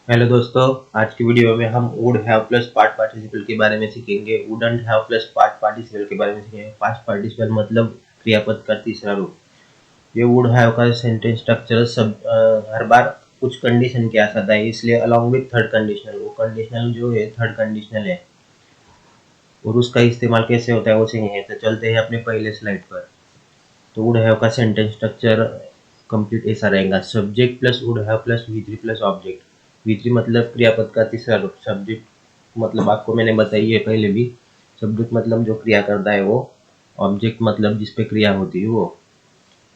Hello दोस्तों, आज की वीडियो में हम would have plus past participle के बारे में सीखेंगे। Wouldn't have plus past participle के बारे में सीखेंगे। पास्ट पार्टिसिपल मतलब क्रियापद का तीसरा रूप। ये वुड हैव का सेंटेंस स्ट्रक्चर सब हर बार कुछ कंडीशन के साथ है, इसलिए अलॉन्ग विथ थर्ड कंडीशनल, वो कंडीशनल जो है थर्ड कंडीशनल है और उसका इस्तेमाल कैसे होता है वो सीखेंगे। तो चलते हैं अपने पहले स्लाइड पर। तो वुड हैव का सेंटेंस स्ट्रक्चर कंप्लीट ऐसा रहेगा। Subject plus would have plus वी3 प्लस ऑब्जेक्ट। वी3 मतलब क्रियापद का तीसरा रूप। सब्जेक्ट मतलब आपको मैंने बताई है पहले भी। सब्जेक्ट मतलब जो क्रिया करता है वो। ऑब्जेक्ट मतलब जिस पे क्रिया होती है वो।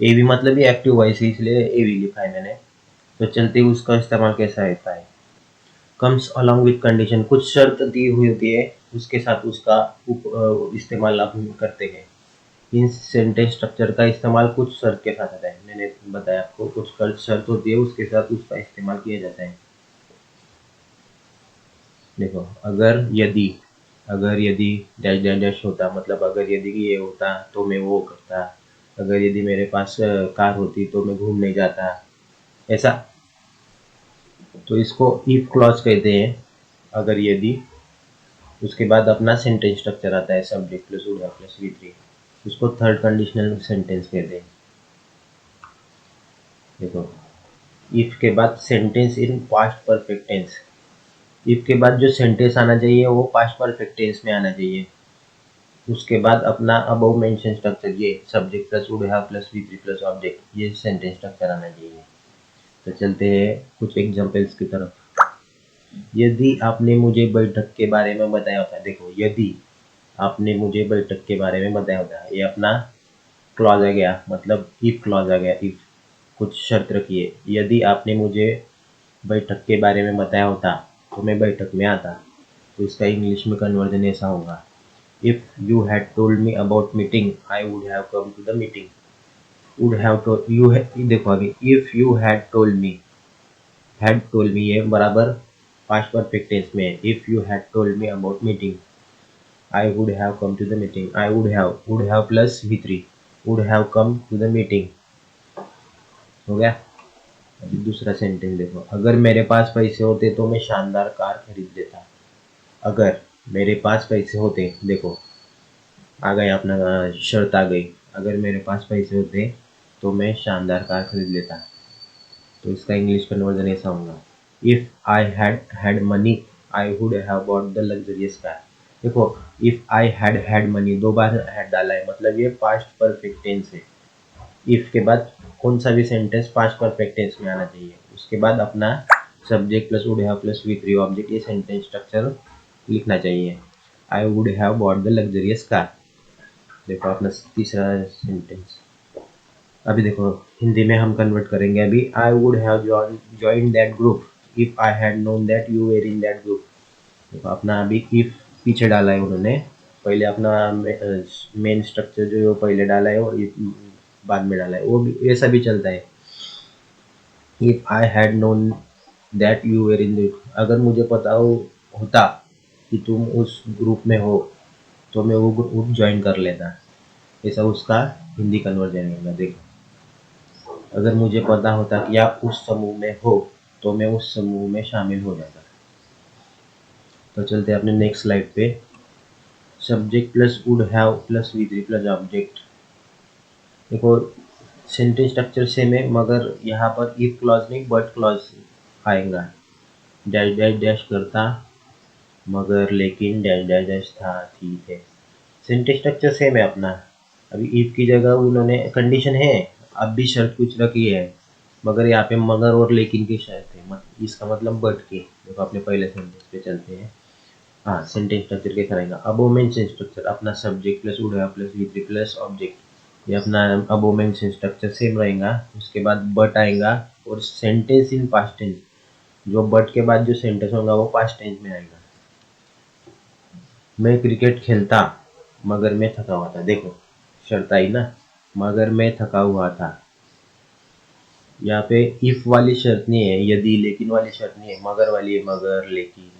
एवी मतलब ये एक्टिव वॉइस है, इसलिए एवी लिखा है मैंने। तो चलते उसका इस्तेमाल कैसा रहता है। कम्स अलॉन्ग विथ कंडीशन, कुछ शर्त दी हुई होती है, उसके साथ उसका इस्तेमाल आप करते हैं। इन सेंटेंस स्ट्रक्चर का इस्तेमाल कुछ शर्त के साथ होता है। मैंने बताया आपको कुछ शर्त होती है, उसके साथ उसका इस्तेमाल किया जाता है। देखो, अगर यदि डैश डैश डैश होता, मतलब अगर यदि ये होता तो मैं वो करता। अगर यदि मेरे पास कार होती तो मैं घूमने जाता, ऐसा। तो इसको इफ क्लॉज कहते हैं। अगर यदि, उसके बाद अपना सेंटेंस स्ट्रक्चर आता है subject plus would have plus वी3। उसको थर्ड कंडीशनल सेंटेंस कहते हैं। देखो, इफ के बाद sentence in past perfect tense. If के बाद जो सेंटेंस आना चाहिए वो पास्ट परफेक्ट टेंस में आना चाहिए। उसके बाद अपना अबव मेंशन स्ट्रक्चर, ये subject plus would have plus वी3 प्लस ऑब्जेक्ट, ये सेंटेंस स्ट्रक्चर आना चाहिए। तो चलते हैं कुछ एग्जांपल्स की तरफ। यदि आपने मुझे बैठक के बारे में बताया होता, देखो, यदि आपने मुझे बैठक के बारे में बताया होता, ये अपना क्लॉज आ गया, मतलब इफ क्लॉज आ गया। इफ कुछ शर्त रखिए, यदि आपने मुझे बैठक के बारे में बताया होता तो मैं बैठक में आता। तो इसका इंग्लिश में कन्वर्जन ऐसा होगा, if you had told me about meeting I would have come to the meeting. Would have to you, देखो अभी, if you had told me ये बराबर पास्ट परफेक्ट टेंस में है। If you had told me about meeting I would have come to the meeting. I would have plus वी3, would have come to the meeting. हो गया। अभी दूसरा sentence देखो, अगर मेरे पास पैसे होते तो मैं शानदार कार खरीद लेता। अगर मेरे पास पैसे होते, देखो आ गया अपना, शर्त आ गई। अगर मेरे पास पैसे होते तो मैं शानदार कार खरीद लेता। तो इसका इंग्लिश कन्वर्जन ऐसा होगा, if I had had money I would have bought the luxurious car. देखो, इफ आई हैड मनी, दो बार हैड डाला है, मतलब ये पास्ट परफेक्ट टेंस है। इफ के बाद कौन सा भी सेंटेंस पास्ट परफेक्ट टेंस में आना चाहिए। उसके बाद अपना subject plus would have plus वी3 ऑब्जेक्ट, ये सेंटेंस स्ट्रक्चर लिखना चाहिए। I would have bought the luxurious car. देखो अपना तीसरा सेंटेंस। अभी देखो, हिंदी में हम कन्वर्ट करेंगे। अभी, I would have join that group if I had known that you were in that group. देखो अपना अभी इफ पीछे डाला है उन्होंने, पहले अपना मेन स्ट्रक्चर जो है वो पहले डाला है और बाद में डाला है, वो भी ऐसा भी चलता है। If I had known that you were in the, अगर मुझे पता होता कि तुम उस ग्रुप में हो तो मैं वो ग्रुप ज्वाइन कर लेता। ऐसा उसका हिंदी कन्वर्जन होगा। देखो, अगर मुझे पता होता कि आप उस समूह में हो तो मैं उस समूह में शामिल हो जाता। तो चलते हैं अपने नेक्स्ट स्लाइड पे। Subject plus would have plus वी3 प्लस ऑब्जेक्ट। देखो, सेंटेंस स्ट्रक्चर सेम है, मगर यहाँ पर इफ क्लॉज नहीं बट क्लॉज आएगा। डैश डैश डैश करता, मगर लेकिन डैश डैश डैश था, ठीक है। सेंटेंस स्ट्रक्चर सेम है अपना। अभी इफ की जगह उन्होंने कंडीशन है, अब भी शर्त कुछ रखी है, मगर यहाँ पे मगर और लेकिन की शर्त है, इसका मतलब बट की। देखो अपने पहले सेंटेंस पे चलते हैं। हाँ, सेंटेंस स्ट्रक्चर कैसा रहेगा। अबो मेंशन स्ट्रक्चर, अपना subject plus would have plus वी3 प्लस ऑब्जेक्ट, ये अपना अबो मेंशन स्ट्रक्चर सेम रहेगा। उसके बाद बट आएगा और सेंटेंस इन पास्ट टेंस, जो बट के बाद जो सेंटेंस होगा वो पास्ट टेंस में आएगा। मैं क्रिकेट खेलता मगर मैं थका हुआ था। देखो, शर्त आई ना, मगर मैं थका हुआ था। यहाँ पे इफ वाली शर्त नहीं है, यदि लेकिन वाली शर्त नहीं है, मगर वाली है, मगर लेकिन।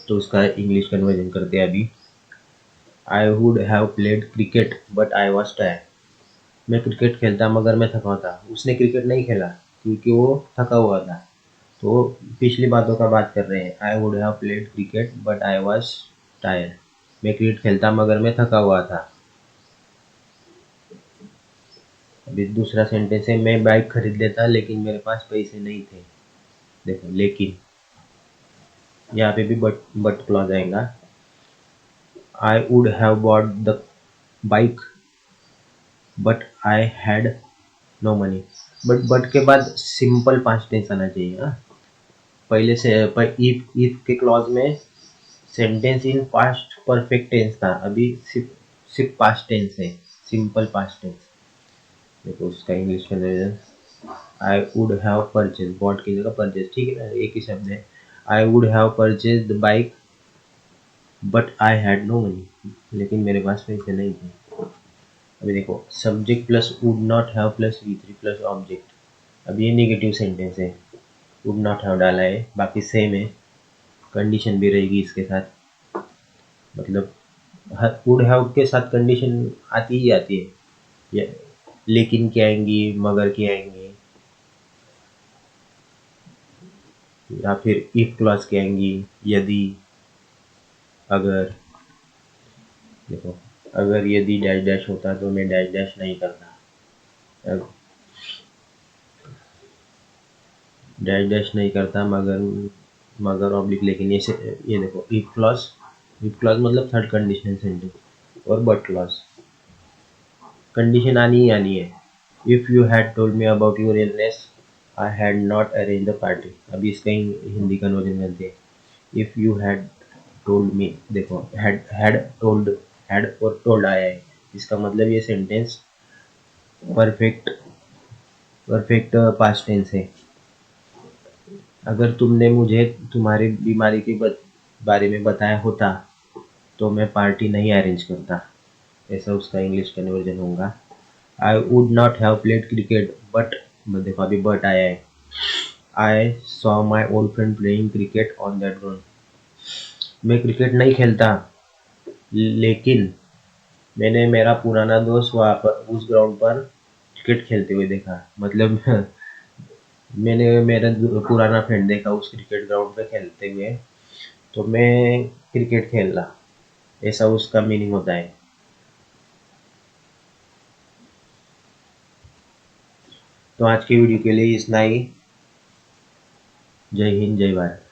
तो उसका इंग्लिश कन्वर्जन करते हैं अभी। I would have played cricket but I was tired. मैं क्रिकेट खेलता मगर मैं थका हुआ था। उसने क्रिकेट नहीं खेला क्योंकि वो थका हुआ था। तो पिछली बातों का बात कर रहे हैं। आई would have played cricket but I was tired. मैं क्रिकेट खेलता मगर मैं थका हुआ था। अभी दूसरा सेंटेंस है, मैं बाइक खरीद लेता लेकिन मेरे पास पैसे नहीं थे। देखो लेकिन, यहाँ पे भी बट क्लॉज आएगा। I would have bought the bike but I had no money. But के बाद सिंपल पास्ट टेंस आना चाहिए। हाँ, पहले से इफ के क्लॉज में sentence in past perfect tense था, अभी सिर्फ सिर्फ पास्ट टेंस है, सिंपल पास्ट टेंस। देखो उसका इंग्लिश का version, I would have purchase, bought की जगह परचेज, ठीक है ना, एक ही शब्द है। I would have purchase the bike but I had no money, लेकिन मेरे पास पैसे नहीं थे। अभी देखो, subject plus would not have plus V3 plus object. अब ये नेगेटिव सेंटेंस है, वुड नॉट हैव डाला है, बाकी सेम है, कंडीशन भी रहेगी इसके साथ। मतलब वुड हैव के साथ कंडीशन आती ही आती है, लेकिन की आएंगी, मगर की आएंगी, या फिर इफ क्लॉज की आएंगी, यदि, अगर। देखो, अगर यदि डैश डैश होता तो मैं डैश डैश नहीं करता। डैश डैश नहीं करता मगर, मगर ऑब्लिक लेकिन, ये देखो इफ क्लॉज मतलब थर्ड कंडीशनल सेंटेंस, और बट क्लॉज कंडीशन आनी ही आनी है। If you had told me about your illness I had not arrange the party. अभी इसका हिंदी कन्वर्जन करते हैं। If you had told me, देखो हैड टोल्ड, हैड और टोल्ड आया है, इसका मतलब ये sentence perfect perfect past tense है। अगर तुमने मुझे तुम्हारी बीमारी के बारे में बताया होता तो मैं पार्टी नहीं अरेंज करता। ऐसा उसका इंग्लिश कन्वर्जन होगा। I would not have played cricket but, देखो अभी बट आया है, I saw my old friend playing cricket on that ground. मैं क्रिकेट नहीं खेलता लेकिन मैंने मेरा पुराना दोस्त वहाँ पर उस ग्राउंड पर क्रिकेट खेलते हुए देखा। मतलब मैंने मेरा पुराना फ्रेंड देखा उस क्रिकेट ग्राउंड पे खेलते हुए, तो मैं क्रिकेट खेल रहा, ऐसा उसका मीनिंग होता है। तो आज की वीडियो के लिए इतना ही। जय हिंद, जय भारत।